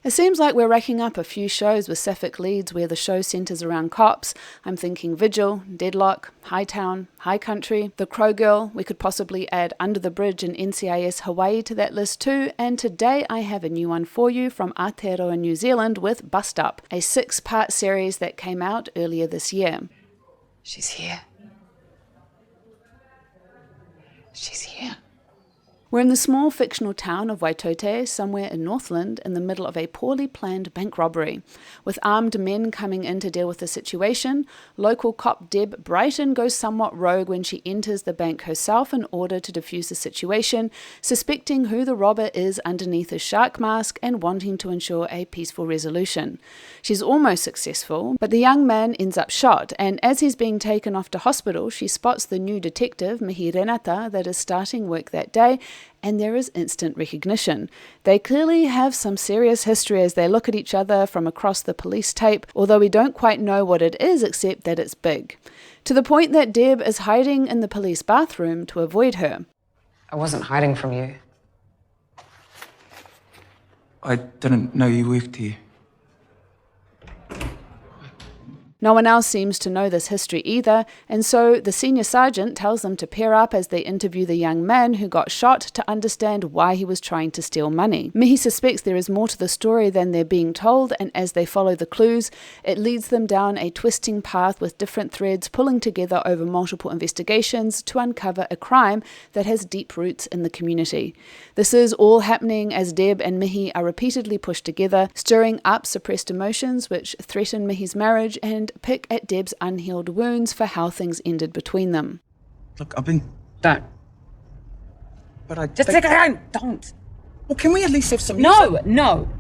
It seems like we're racking up a few shows with sapphic leads where the show centres around cops. I'm thinking Vigil, Deadlock, Hightown, High Country, The Crow Girl. We could possibly add Under the Bridge and NCIS Hawaii to that list too. And today I have a new one for you from Aotearoa New Zealand with Bust Up, a 6-part series that came out earlier this year. She's here. She's here. We're in the small fictional town of Waitote, somewhere in Northland, in the middle of a poorly planned bank robbery. With armed men coming in to deal with the situation, local cop Deb Brighton goes somewhat rogue when she enters the bank herself in order to defuse the situation, suspecting who the robber is underneath his shark mask and wanting to ensure a peaceful resolution. She's almost successful, but the young man ends up shot, and as he's being taken off to hospital, she spots the new detective, Mihi Renata, that is starting work that day, and there is instant recognition. They clearly have some serious history as they look at each other from across the police tape, although we don't quite know what it is except that it's big. To the point that Deb is hiding in the police bathroom to avoid her. I wasn't hiding from you. I didn't know you worked here. No one else seems to know this history either, and so the senior sergeant tells them to pair up as they interview the young man who got shot to understand why he was trying to steal money. Mihi suspects there is more to the story than they're being told, and as they follow the clues, it leads them down a twisting path with different threads pulling together over multiple investigations to uncover a crime that has deep roots in the community. This is all happening as Deb and Mihi are repeatedly pushed together, stirring up suppressed emotions which threaten Mihi's marriage and pick at Deb's unhealed wounds for how things ended between them. Look, I've been... Don't. But I... Just take it down. Don't. Well, can we at least have some... No.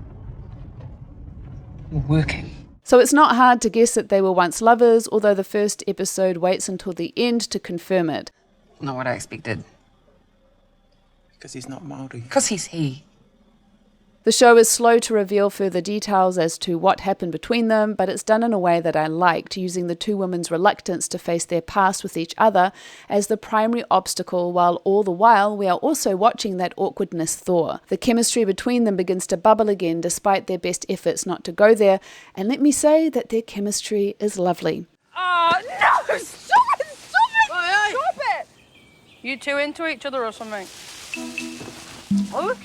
We're working. So it's not hard to guess that they were once lovers, although the first episode waits until the end to confirm it. Not what I expected. Because he's not Māori. Because he's he. The show is slow to reveal further details as to what happened between them, but it's done in a way that I liked, using the two women's reluctance to face their past with each other as the primary obstacle, while all the while we are also watching that awkwardness thaw. The chemistry between them begins to bubble again despite their best efforts not to go there, and let me say that their chemistry is lovely. Oh, no! Stop it! Stop it! You two into each other or something? Oh?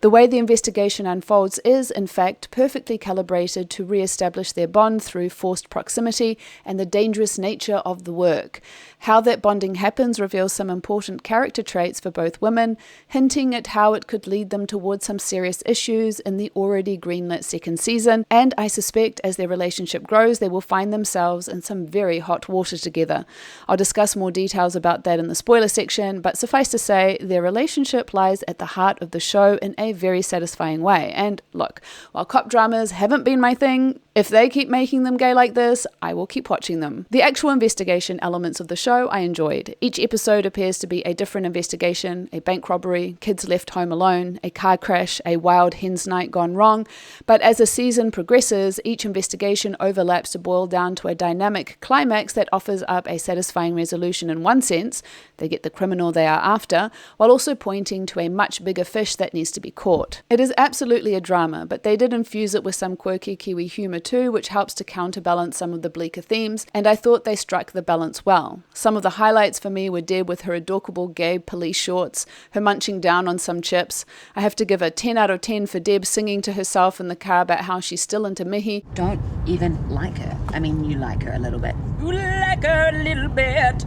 The way the investigation unfolds is, in fact, perfectly calibrated to re-establish their bond through forced proximity and the dangerous nature of the work. How that bonding happens reveals some important character traits for both women, hinting at how it could lead them towards some serious issues in the already greenlit second season, and I suspect as their relationship grows, they will find themselves in some very hot water together. I'll discuss more details about that in the spoiler section, but suffice to say, their relationship lies at the heart of the show in a very satisfying way. And look, while cop dramas haven't been my thing, if they keep making them gay like this, I will keep watching them. The actual investigation elements of the show I enjoyed. Each episode appears to be a different investigation: a bank robbery, kids left home alone, a car crash, a wild hen's night gone wrong. But as the season progresses, each investigation overlaps to boil down to a dynamic climax that offers up a satisfying resolution in one sense. They get the criminal they are after, while also pointing to a much bigger fish that needs to be caught. It is absolutely a drama, but they did infuse it with some quirky Kiwi humour too, which helps to counterbalance some of the bleaker themes, and I thought they struck the balance well. Some of the highlights for me were Deb with her adorable gay police shorts, her munching down on some chips. I have to give a 10 out of 10 for Deb singing to herself in the car about how she's still into Mihi. Don't even like her. I mean, you like her a little bit. You like her a little bit,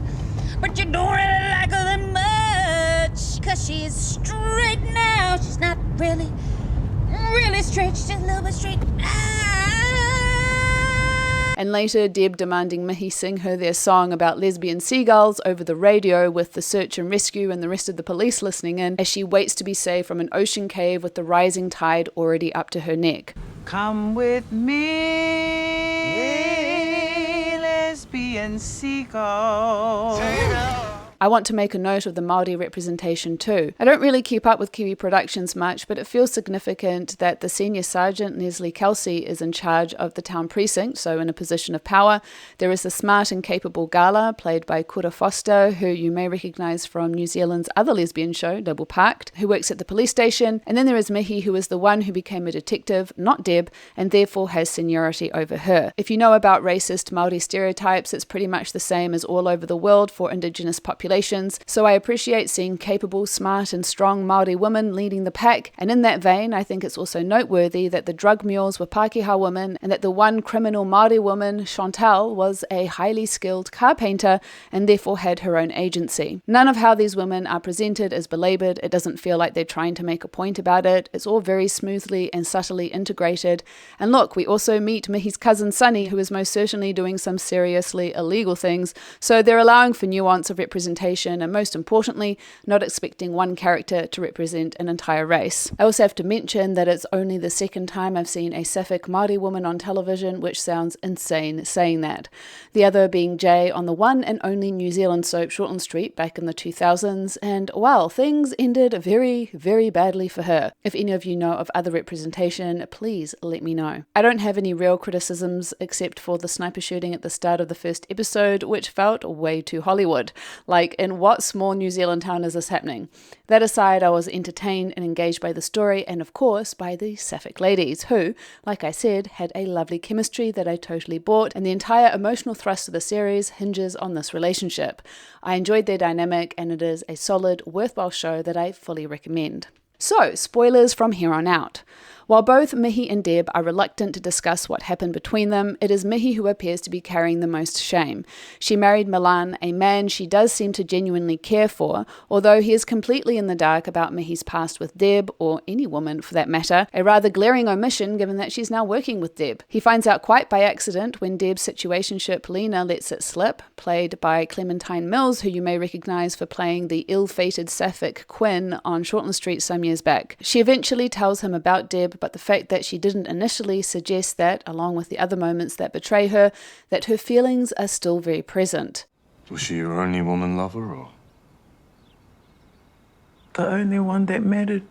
but you don't really like her that much, 'cause she's straight now. She's not really straight. She's just a little bit straight. And later, Deb demanding Mihi sing her their song about lesbian seagulls over the radio, with the search and rescue and the rest of the police listening in as she waits to be saved from an ocean cave with the rising tide already up to her neck. Come with me, lesbian seagulls. I I want to make a note of the Māori representation too. I don't really keep up with Kiwi productions much, but it feels significant that the Senior Sergeant Leslie Kelsey is in charge of the town precinct, so in a position of power. There is the smart and capable Gala, played by Kura Foster, who you may recognise from New Zealand's other lesbian show, Double Parked, who works at the police station. And then there is Mihi, who is the one who became a detective, not Deb, and therefore has seniority over her. If you know about racist Māori stereotypes, it's pretty much the same as all over the world for Indigenous populations, so I appreciate seeing capable, smart and strong Māori women leading the pack, and in that vein I think it's also noteworthy that the drug mules were Pākehā women and that the one criminal Māori woman, Chantal, was a highly skilled car painter and therefore had her own agency. None of how these women are presented is belaboured. It doesn't feel like they're trying to make a point about it. It's all very smoothly and subtly integrated. And look, we also meet Mihi's cousin Sunny, who is most certainly doing some seriously illegal things, so they're allowing for nuance of representation and most importantly, not expecting one character to represent an entire race. I also have to mention that it's only the second time I've seen a sapphic Māori woman on television, which sounds insane saying that. The other being Jay on the one and only New Zealand soap Shortland Street back in the 2000s, and well, things ended very, very badly for her. If any of you know of other representation, please let me know. I don't have any real criticisms except for the sniper shooting at the start of the first episode, which felt way too Hollywood. Like, in what small New Zealand town is this happening? That aside, I was entertained and engaged by the story and of course by the sapphic ladies who, like I said, had a lovely chemistry that I totally bought, and the entire emotional thrust of the series hinges on this relationship. I enjoyed their dynamic and it is a solid, worthwhile show that I fully recommend. So, spoilers from here on out. While both Mihi and Deb are reluctant to discuss what happened between them, it is Mihi who appears to be carrying the most shame. She married Milan, a man she does seem to genuinely care for, although he is completely in the dark about Mihi's past with Deb, or any woman for that matter, a rather glaring omission given that she's now working with Deb. He finds out quite by accident when Deb's situationship Lena lets it slip, played by Clementine Mills, who you may recognise for playing the ill-fated sapphic Quinn on Shortland Street some years back. She eventually tells him about Deb, but the fact that she didn't initially suggests that, along with the other moments that betray her, that her feelings are still very present. Was she your only woman lover, or? The only one that mattered.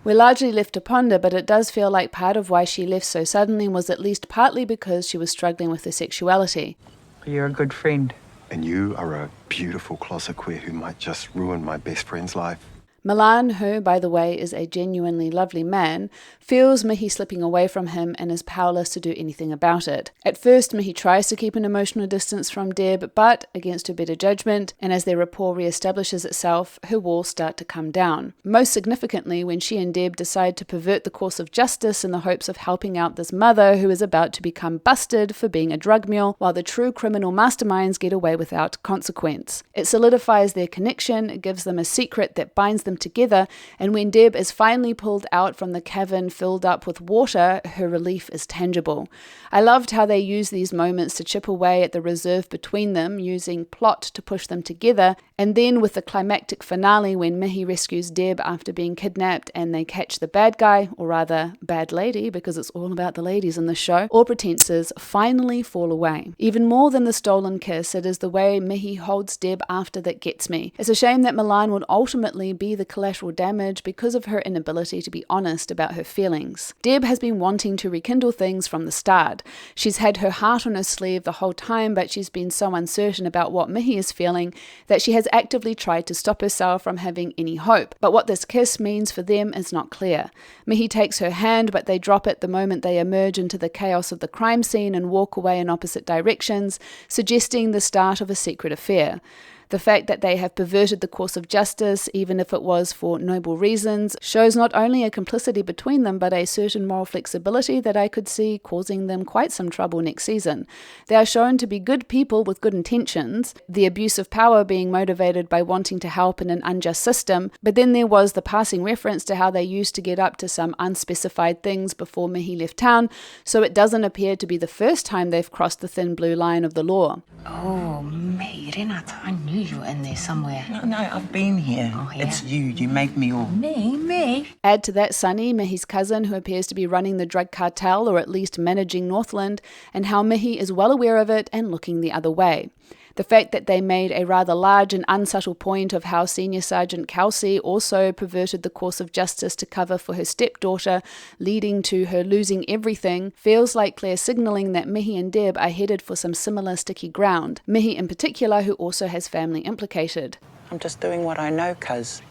We're largely left to ponder, but it does feel like part of why she left so suddenly was at least partly because she was struggling with her sexuality. You're a good friend. And you are a beautiful closet queer who might just ruin my best friend's life. Milan, who, by the way, is a genuinely lovely man, feels Mihi slipping away from him and is powerless to do anything about it. At first, Mihi tries to keep an emotional distance from Deb, but, against her better judgment, and as their rapport re-establishes itself, her walls start to come down. Most significantly, when she and Deb decide to pervert the course of justice in the hopes of helping out this mother who is about to become busted for being a drug mule, while the true criminal masterminds get away without consequence. It solidifies their connection, it gives them a secret that binds them together, and when Deb is finally pulled out from the cavern filled up with water, her relief is tangible. I loved how they use these moments to chip away at the reserve between them, using plot to push them together, and then with the climactic finale when Mihi rescues Deb after being kidnapped and they catch the bad guy, or rather bad lady, because it's all about the ladies in the show, all pretenses finally fall away. Even more than the stolen kiss, it is the way Mihi holds Deb after that gets me. It's a shame that Milan would ultimately be the collateral damage because of her inability to be honest about her feelings. Deb has been wanting to rekindle things from the start. She's had her heart on her sleeve the whole time, but she's been so uncertain about what Mihi is feeling that she has actively tried to stop herself from having any hope. But what this kiss means for them is not clear. Mihi takes her hand, but they drop it the moment they emerge into the chaos of the crime scene and walk away in opposite directions, suggesting the start of a secret affair. The fact that they have perverted the course of justice, even if it was for noble reasons, shows not only a complicity between them, but a certain moral flexibility that I could see causing them quite some trouble next season. They are shown to be good people with good intentions, the abuse of power being motivated by wanting to help in an unjust system, but then there was the passing reference to how they used to get up to some unspecified things before Mihi left town, so it doesn't appear to be the first time they've crossed the thin blue line of the law. Oh, me, Renata, I knew you were in there somewhere. No, I've been here. Oh, yeah. It's you. You make me all... Me? Add to that Sunny, Mihi's cousin, who appears to be running the drug cartel or at least managing Northland, and how Mihi is well aware of it and looking the other way. The fact that they made a rather large and unsubtle point of how Senior Sergeant Kelsey also perverted the course of justice to cover for her stepdaughter, leading to her losing everything, feels like Claire signalling that Mihi and Deb are headed for some similar sticky ground. Mihi in particular, who also has family implicated. I'm just doing what I know, cuz.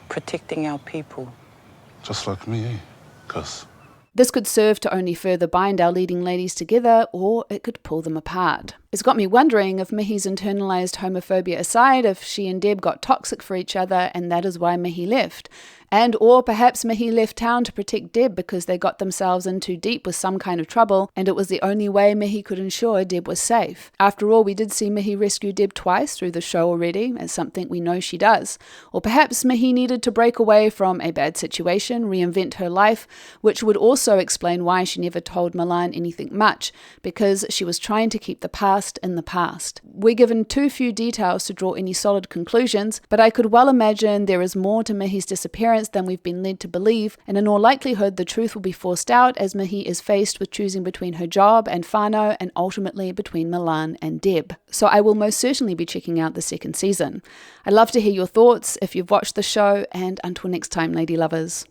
Protecting our people. Just like me, eh? Cuz. This could serve to only further bind our leading ladies together, or it could pull them apart. It's got me wondering if Mihi's internalised homophobia aside, if she and Deb got toxic for each other and that is why Mihi left. And or perhaps Mihi left town to protect Deb because they got themselves in too deep with some kind of trouble and it was the only way Mihi could ensure Deb was safe. After all, we did see Mihi rescue Deb twice through the show already, as something we know she does. Or perhaps Mihi needed to break away from a bad situation, reinvent her life, which would also explain why she never told Milan anything much, because she was trying to keep the past in the past. We're given too few details to draw any solid conclusions, but I could well imagine there is more to Mihi's disappearance than we've been led to believe, and in all likelihood the truth will be forced out as Mihi is faced with choosing between her job and whānau and ultimately between Milan and Deb. So I will most certainly be checking out the second season. I'd love to hear your thoughts if you've watched the show, and until next time, lady lovers.